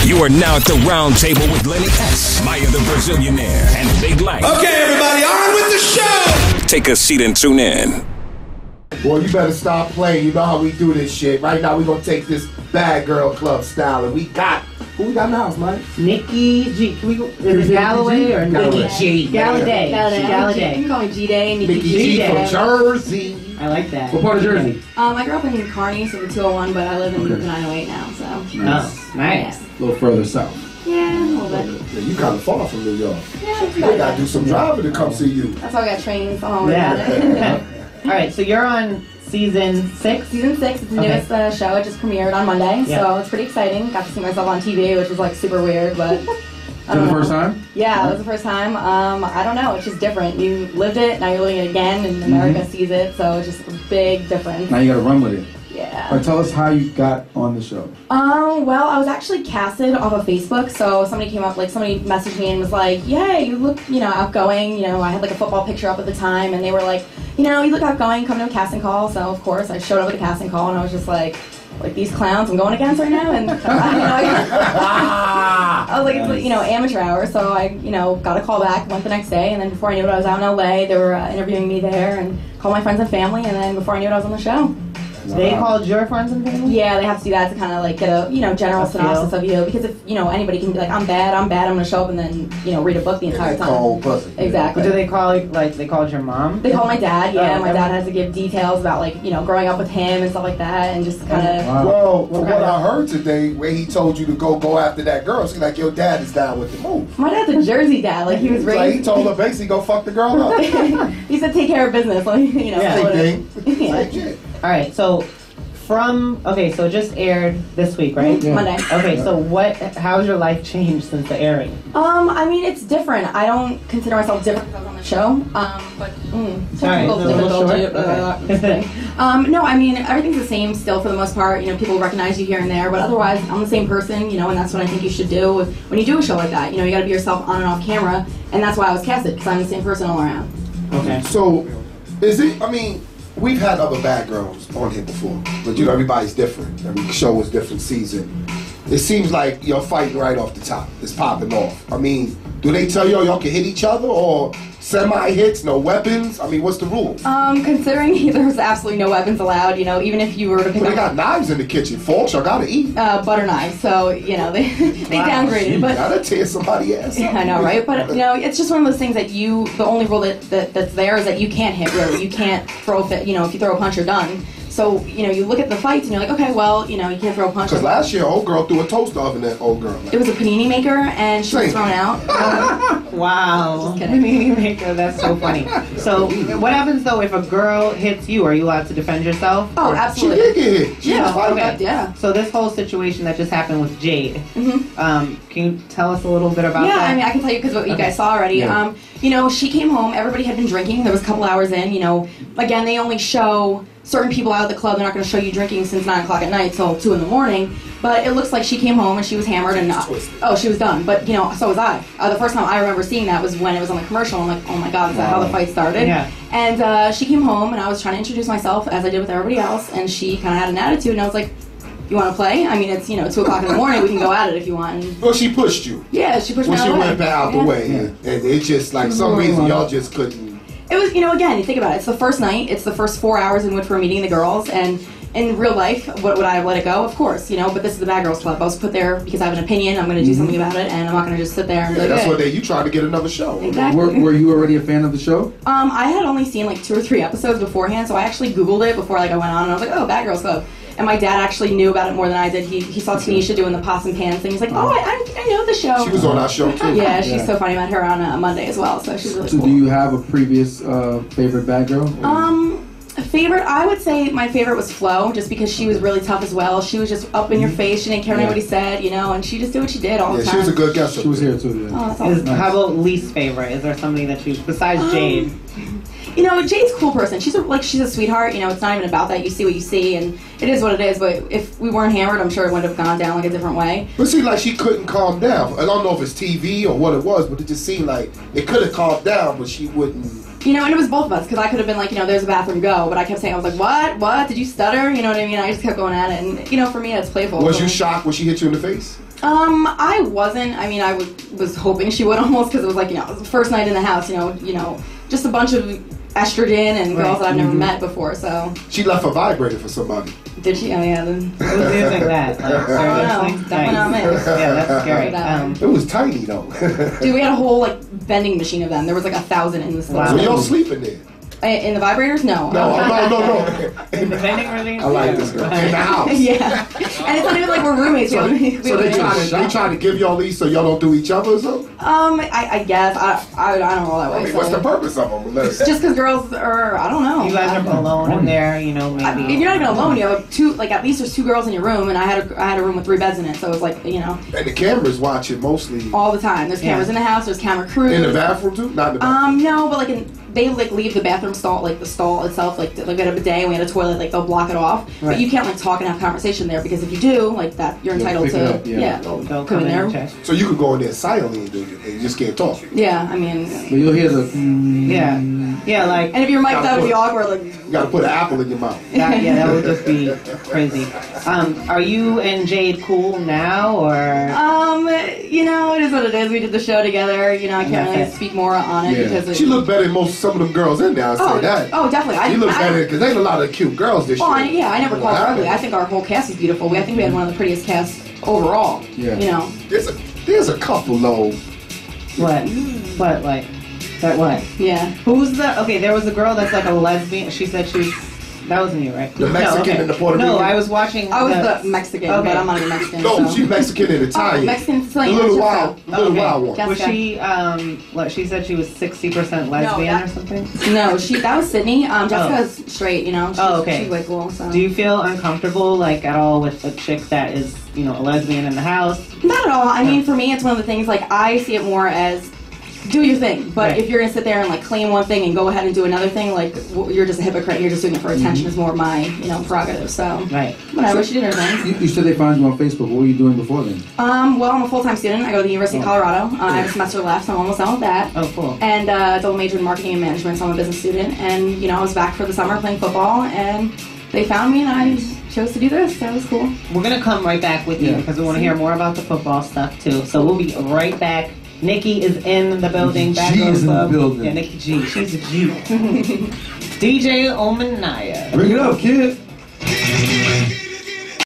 You are now at the round table with Lenny S., Maya the Brazilianaire, and Big Light. Okay, everybody, on with the show! Take a seat and tune in. Boy, you better stop playing. You know how we do this shit. Right now, we're going to take this Bad Girl Club style, and we got... Who we got in the house, Mike? Nikki G. Is it Galladay or Nikki Galladay? Galladay. You can call me Jade. Nikki G from Jersey. I like that. What part of Jersey? I grew up in Kearney, so the 201, but I live in the 908 now, so. Nice. Nice. A little further south. Yeah, a little bit. Yeah, you kind of far from New York. Yeah, They got to do some driving to come see you. That's why I got trained, so I'm All right, so you're on season 6? Season 6, it's the newest show. It just premiered on Monday, so it's pretty exciting. Got to see myself on TV, which was like super weird, but... Is that the first time? Yeah, it was the first time. I don't know, it's just different. You lived it, now you're living it again, and America sees it, so it's just a big difference. Now you gotta run with it. Yeah. All right, tell us how you got on the show. Well, I was actually casted off of Facebook, so somebody came up, somebody messaged me and was like, "Yay, you look, outgoing." I had like a football picture up at the time, and they were like, "You look outgoing, come to a casting call." So of course, I showed up at a casting call, and I was just like these clowns I'm going against right now, and I was like, it's amateur hour, so I got a call back, went the next day, and then before I knew it, I was out in LA. They were interviewing me there, and called my friends and family, and then before I knew it, I was on the show. They called your friends and family? Yeah, they have to do that to kind of get a general synopsis of you, because if anybody can be like, I'm bad, I'm going to show up and then read a book the entire time. Cold pussy. Exactly. But do they call they called your mom? They called my dad. Yeah, my dad has to give details about growing up with him and stuff like that, and just kind of. Well, from what I heard today, where he told you to go after that girl, it's like your dad is down with the move. My dad's a Jersey dad. He was raised. Like he told her basically go fuck the girl up. He said take care of business. Same thing. Same shit. All right, so. So it just aired this week, right? Yeah. Monday. Okay, so how's your life changed since the airing? It's different. I don't consider myself different because I was on the show. Sorry, No, everything's the same still for the most part. People recognize you here and there, but otherwise, I'm the same person, and that's what I think you should do when you do a show like that. You got to be yourself on and off camera, and that's why I was casted, because I'm the same person all around. Okay. So, is it, we've had other bad girls on here before, but everybody's different. Every show is different season. It seems like you're fighting right off the top. It's popping off. Do they tell y'all can hit each other or semi-hits, no weapons? What's the rules? Considering there's absolutely no weapons allowed, even if you were to pick They got knives in the kitchen. Forks, y'all gotta eat. Butter knives, so, they downgraded. You but gotta tear somebody's ass up. I know, right? But, it's just one of those things that the only rule that's there is that you can't hit, really. You can't throw, if you throw a punch, you're done. So, you look at the fights and you're like, okay, well, you can't throw a punch. Because last year, old girl threw a toaster oven at old girl. It was a panini maker, and she was thrown out. Wow. Panini maker, that's so funny. So, what happens, though, if a girl hits you? Are you allowed to defend yourself? Oh, absolutely. She did get hit. Yeah. So, this whole situation that just happened with Jade, can you tell us a little bit about that? Yeah, I can tell you because what you guys saw already. Yeah. She came home, everybody had been drinking, there was a couple hours in, again, they only show certain people out of the club. They're not going to show you drinking since 9 o'clock at night till 2 in the morning. But it looks like she came home and she was hammered and she was done. But so was I. The first time I remember seeing that was when it was on the commercial. I'm like, oh my god, is that how the fight started? Yeah. And she came home and I was trying to introduce myself as I did with everybody else, and she kind of had an attitude, and I was like, you want to play? It's 2 o'clock in the morning. We can go at it if you want. Well, she pushed you. Yeah, she pushed me out of the way. When she went out the way, and it's just like some reason y'all just couldn't. It was, again, you think about it. It's the first night. It's the first 4 hours in which we're meeting the girls. And in real life, would I have let it go? Of course, But this is the Bad Girls Club. I was put there because I have an opinion. I'm going to do something about it, and I'm not going to just sit there and be like, that's what you tried to get another show. Exactly. Were you already a fan of the show? I had only seen 2 or 3 episodes beforehand, so I actually Googled it before I went on, and I was like, oh, Bad Girls Club. And my dad actually knew about it more than I did. He saw Tanisha doing the pots and pans thing. He's like, oh, I know the show. She was on our show too. Yeah, she's so funny. I met her on Monday as well, so she's really cool. So do you have a previous favorite bad girl? Favorite, I would say my favorite was Flo, just because she was really tough as well. She was just up in your face. She didn't care what anybody said, and she just did what she did all the time. Yeah, she was a good guest. She was here too. Yeah. Oh, that's awesome. How about least favorite? Is there somebody that you, besides Jade? Jade's a cool person. She's a sweetheart. It's not even about that. You see what you see, and it is what it is. But if we weren't hammered, I'm sure it would have gone down a different way. But see, she couldn't calm down. I don't know if it's TV or what it was, but it just seemed like it could have calmed down, but she wouldn't. And it was both of us, because I could have been like, there's a bathroom, go. But I kept saying, I was like, what? Did you stutter? You know what I mean? I just kept going at it. And, for me, it's playful. Was you shocked when she hit you in the face? I wasn't. I mean, I was hoping she would almost, because it was like, you know, it was the first night in the house, you know, just a bunch of estrogen and girls that I've never met before, so. She left a vibrator for somebody. Did she? Oh, yeah. Then. Who's using that? Like, seriously? Definitely not me. Yeah, that's scary. It was tiny, though. Dude, we had a whole, like, vending machine of them. There was like 1,000 in the store. Wow. So you don't sleep in there? In the vibrators? No. No. In the vending machine? I like this girl. In the house. Yeah. And it's not even like we're roommates. So they trying to give y'all these so y'all don't do each other or something? I guess. I don't know that way. I mean, what's the purpose of them? Just because girls are, I don't know. You guys are alone in there, you know, maybe. If you're not even alone, you have two, like at least there's 2 girls in your room, and I had a room with 3 beds in it, so it was like, you know. And the camera's watching mostly. All the time. There's cameras in the house. There's camera crews. In the bathroom too? Not in the bathroom. No, but like they like leave the bathroom stall, like the stall itself, like we had a bidet and we had a toilet, like they'll block it off. Right. But you can't like talk and have conversation there, because if you do, like that, you're entitled to. Up, yeah. They'll come in there. Check. So you could go in there silently and do it, and you just can't talk. Yeah, I mean. But you'll hear the. Yeah, like. And if you're mic'd up, it'd be awkward. Like. You gotta put an apple in your mouth. That would just be crazy. Are you and Jade cool now, or? You know, it is what it is. We did the show together. You know, I can't really speak more on it because. She looked better than some of them girls in there. I say that. Oh, definitely. She looked better because there ain't a lot of cute girls this year. I never called her ugly. I think our whole cast is beautiful. I think we had one of the prettiest casts overall. Yeah. You know. There's a couple though. What? What? Like? That what? Yeah. Who's the? Okay, there was a girl that's like a lesbian. She said she was. That wasn't you, right? The Mexican and the Puerto Rican? No, I was watching. I was the Mexican, but I'm not even Mexican. No, so. she's Mexican and Italian. Oh, Mexican, Italian. The little wild one. Was Jessica. she? What she said she was 60% lesbian or something. No, that was Sydney. Jessica's straight. You know. She's way cool. So. Do you feel uncomfortable like at all with a chick that is, you know, a lesbian in the house? Not at all. I mean, for me, it's one of the things. Like I see it more as. Do your thing, but if you're gonna sit there and like claim one thing and go ahead and do another thing, like you're just a hypocrite. You're just doing it for attention. Is more my prerogative. So whatever. She did her thing. You said they found you on Facebook. What were you doing before then? Well, I'm a full-time student. I go to the University of Colorado. I have a semester left, so I'm almost done with that. Oh, cool. And double major in marketing and management. So I'm a business student. And I was back for the summer playing football, and they found me, and I chose to do this. That was cool. We're gonna come right back with you because we want to hear more about the football stuff too. So we'll be right back. Nikki is in the building. G is in the building. Yeah, Nikki G. She's a G. DJ Omanaya. Bring it up, kid.